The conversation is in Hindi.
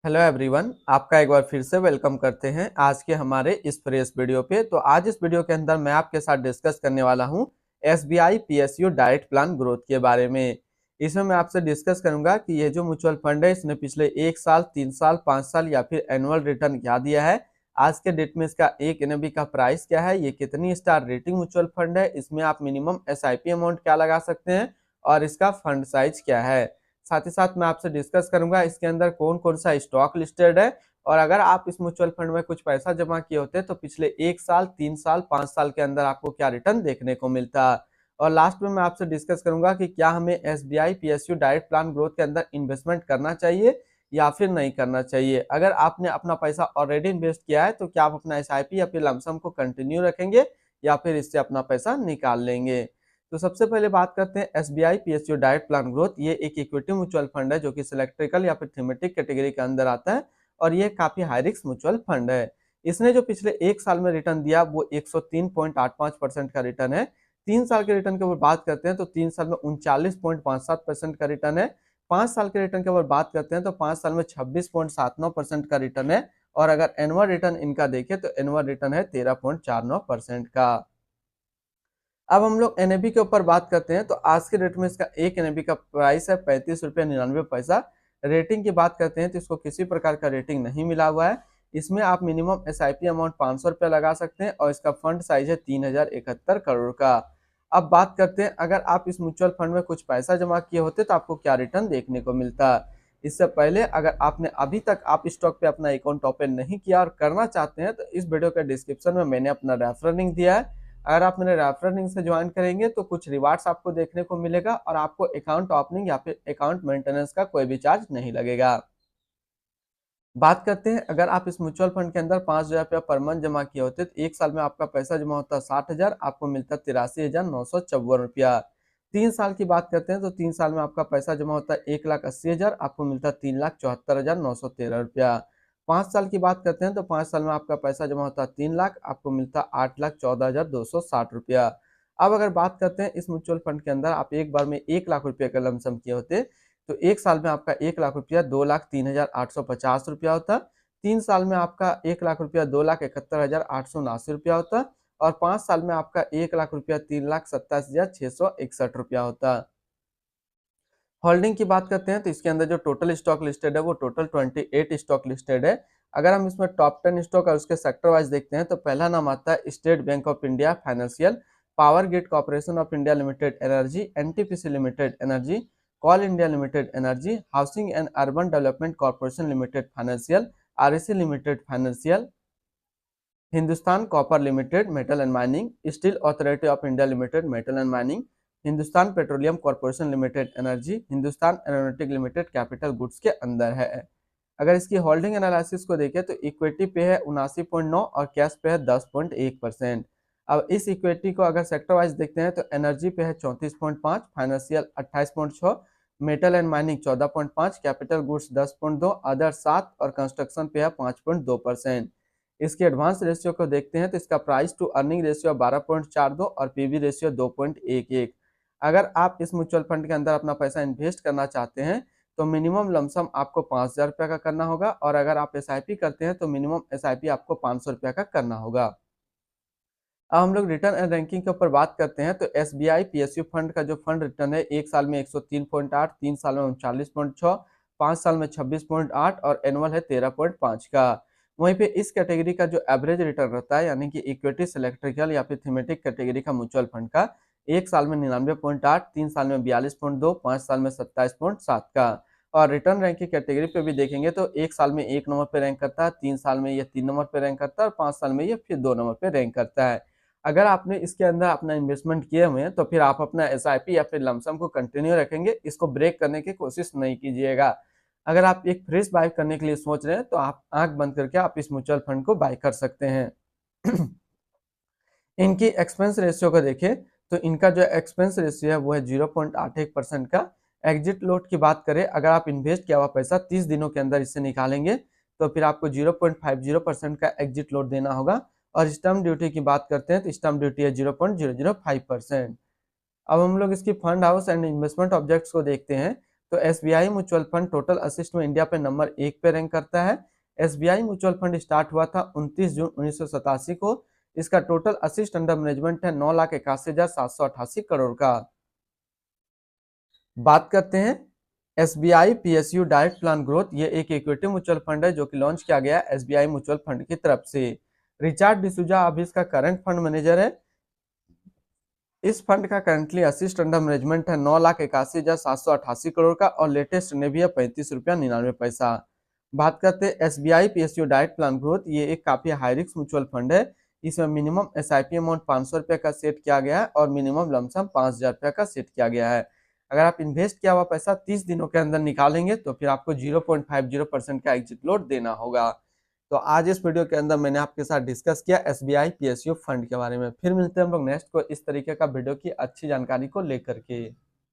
हेलो एवरीवन, आपका एक बार फिर से वेलकम करते हैं आज के हमारे इस फ्रेश वीडियो पे। तो आज इस वीडियो के अंदर मैं आपके साथ डिस्कस करने वाला हूं SBI PSU direct plan growth के बारे में। इसमें मैं आपसे डिस्कस करूंगा कि ये जो म्यूचुअल फंड है इसने पिछले 1 साल, 3 साल, 5 साल या फिर एनुअल रिटर्न क्या दिया है, आज के डेट में इसका एक एनएबी का प्राइस क्या है, ये कितनी स्टार रेटिंग म्यूचुअल फंड है, इसमें आप मिनिमम एसआईपी अमाउंट क्या लगा सकते हैं और इसका फंड साइज क्या है। साथ ही साथ मैं आपसे डिस्कस करूंगा इसके अंदर कौन कौन सा स्टॉक लिस्टेड है और अगर आप इस म्यूचुअल फंड में कुछ पैसा जमा किए होते तो पिछले 1 साल, 3 साल, 5 साल के अंदर आपको क्या रिटर्न देखने को मिलता। और लास्ट में मैं आपसे डिस्कस करूंगा कि क्या हमें SBI PSU direct plan growth के अंदर इन्वेस्टमेंट करना चाहिए या फिर नहीं करना चाहिए। अगर आपने अपना पैसा ऑलरेडी इन्वेस्ट किया है तो क्या आप अपना एसआईपी या फिर लमसम को कंटिन्यू रखेंगे या फिर इससे अपना पैसा निकाल लेंगे। तो सबसे पहले बात करते हैं SBI PSU direct plan growth. ये एक इक्विटी म्यूचुअल फंड है जो कि सिलेक्ट्रिकल या फिर थीमेटिक कैटेगरी के अंदर आता है और ये काफी हाई रिस्क म्यूचुअल फंड है। इसने जो पिछले 1 साल में रिटर्न दिया वो 103.85% का रिटर्न है। 3 साल के रिटर्न के ऊपर बात करते हैं तो 3 साल में 39.57% का रिटर्न है। 5 साल के रिटर्न के ऊपर बात करते हैं तो 5 साल में 26.79% का रिटर्न है। और अगर एनुअल रिटर्न इनका देखें तो एनुअल रिटर्न है 13.49% का। अब हम लोग एनएबी के ऊपर बात करते हैं तो आज के डेट में इसका एक एनएबी का प्राइस है 35 रुपये 99 पैसा। रेटिंग की बात करते हैं तो इसको किसी प्रकार का रेटिंग नहीं मिला हुआ है। इसमें आप मिनिमम एसआईपी अमाउंट 500 रुपया लगा सकते हैं और इसका फंड साइज है 3071 करोड़ का। अब बात करते हैं अगर आप इस म्यूचुअल फंड में कुछ पैसा जमा किए होते तो आपको क्या रिटर्न देखने को मिलता। इससे पहले अगर आपने अभी तक आप स्टॉक पे अपना अकाउंट ओपन नहीं किया और करना चाहते हैं तो इस वीडियो के डिस्क्रिप्शन में मैंने अपना रेफरल लिंक दिया है। अगर आप मेरे रेफरल लिंक से ज्वाइन करेंगे तो कुछ रिवार्ड्स आपको देखने को मिलेगा और आपको अकाउंट ओपनिंग या फिर अकाउंट मेंटेनेंस का कोई भी चार्ज नहीं लगेगा। बात करते हैं अगर आप इस म्यूचुअल फंड के अंदर 5,000 रुपया पर मंथ जमा किए होते तो 1 साल में आपका पैसा जमा होता 60,000, आपको मिलता 83,954 रुपया। 3 साल की बात करते हैं तो 3 साल में आपका पैसा जमा होता 1,80,000, आपको मिलता 3,74,913 रुपया। 5 साल की बात करते हैं तो 5 साल में आपका पैसा जमा होता 3 लाख, आपको मिलता 8,14,260 रुपया। अब अगर बात करते हैं इस म्यूचुअल फंड के अंदर आप एक बार में 1 लाख रुपये का लमसम किए होते तो 1 साल में आपका 1 लाख रुपया 2,03,850 रुपया होता। 3 साल में आपका 1 लाख रुपया 2,71,879 रुपया होता और 5 साल में आपका 1 लाख रुपया 3,27,661 रुपया होता। होल्डिंग की बात करते हैं तो इसके अंदर जो टोटल स्टॉक लिस्टेड है वो टोटल 28 स्टॉक लिस्टेड है। अगर हम इसमें टॉप 10 स्टॉक और उसके सेक्टर वाइज देखते हैं तो पहला नाम आता है state bank of India financial, power grid corporation of India limited energy, NTPC limited energy, call India limited energy, housing and urban development corporation limited financial, REC limited financial, Hindustan copper limited metal and mining, steel authority of India limited metal and mining, Hindustan petroleum corporation limited energy, Hindustan aeronautic limited capital goods के अंदर है। अगर इसकी होल्डिंग एनालिसिस को देखें तो इक्विटी पे है 79.9 और कैश पे है 10.1%। अब इस इक्विटी को अगर सेक्टर वाइज देखते हैं तो एनर्जी पे है 34.5, financial 28.6, metal and mining 14.5, capital goods 10.2, other 7 और कंस्ट्रक्शन पे है 5.2%। इसके एडवांस रेशियो को देखते हैं तो इसका प्राइस टू अर्निंग रेशियो 12.42 और पीवी रेशियो 2.11। अगर आप इस म्यूचुअल फंड के अंदर अपना पैसा इन्वेस्ट करना चाहते हैं तो मिनिमम लमसम आपको 5,000 रुपया का करना होगा और अगर आप एसआईपी करते हैं तो मिनिमम एसआईपी आपको 500 रुपया का करना होगा। अब हम लोग रिटर्न एंड रैंकिंग के ऊपर बात करते हैं तो एसबीआई पीएसयू फंड का जो फंड रिटर्न है 1 साल में 103.8, 3 साल में 39.6, 5 साल में 26.8 और एनुअल है 13.5 का। वहीं पे इस कैटेगरी का जो एवरेज रिटर्न रहता है यानी कि इक्विटी सिलेक्ट्रिकल या फिर थीमेटिक कैटेगरी का म्यूचुअल फंड का 1 साल में 99.8, 3 साल में 42.2, 5 साल में 27.7 का। और रिटर्न रैंकिंग कैटेगरी पे भी देखेंगे तो 1 साल में 1 नंबर पे रैंक करता है, 3 साल में ये 3 नंबर पे रैंक करता है और 5 साल में ये फिर 2 नंबर पे रैंक करता है। अगर आपने इसके अंदर अपना इन्वेस्टमेंट किए हुए हैं तो फिर आप अपना एसआईपी या फिर लमसम को कंटिन्यू रखेंगे, इसको ब्रेक करने की कोशिश नहीं कीजिएगा। अगर आप एक फ्रेश बाय करने के लिए सोच रहे हैं तो आप आंख बंद करके आप इस म्यूचुअल फंड को बाय कर सकते हैं। इनकी एक्सपेंस रेशियो को देखें तो इनका जो एक्सपेंस रेशियो है वो है 0.81% का। एग्जिट लोड की बात करें, अगर आप इन्वेस्ट किया हुआ पैसा 30 दिनों के अंदर इससे निकालेंगे तो फिर आपको 0.50% का एग्जिट लोड देना होगा। और स्टैम्प ड्यूटी की बात करते हैं तो स्टैम्प ड्यूटी है 0.005%। अब हम लोग इसकी fund house and investment objects को देखते हैं तो SBI mutual fund total assist में इंडिया पे नंबर 1 पे रैंक करता है। SBI म्यूचुअल फंड स्टार्ट हुआ था 29 जून 1987 को। इसका टोटल असिस्ट अंडर मैनेजमेंट है 9,81,788 करोड़ का। बात करते हैं SBI PSU direct plan growth. ये एक इक्विटी म्यूचुअल फंड है जो कि लॉन्च किया गया है SBI म्यूचुअल फंड की तरफ से। रिचार्ड डिसूजा अभी इसका करंट फंड मैनेजर है। इस फंड का करंटली असिस्ट अंडर मैनेजमेंट है 9,81,788 करोड़ का और लेटेस्ट ने भी है 35 रुपया 99 पैसा। बात करते हैं SBI PSU direct plan growth. ये एक काफी हाई रिस्क म्यूचुअल फंड है। इसमें मिनिमम SIP अमाउंट 500 रुपये का सेट किया गया है और मिनिमम लमसम 5,000 रुपये का सेट किया गया है। अगर आप इन्वेस्ट किया हुआ पैसा 30 दिनों के अंदर निकालेंगे तो फिर आपको 0.50% का एग्जिट लोड देना होगा। तो आज इस वीडियो के अंदर मैंने आपके साथ डिस्कस किया SBI PSU फंड के बारे में। फिर मिलते हैं हम लोग नेक्स्ट को इस तरीके का वीडियो की अच्छी जानकारी को लेकर के।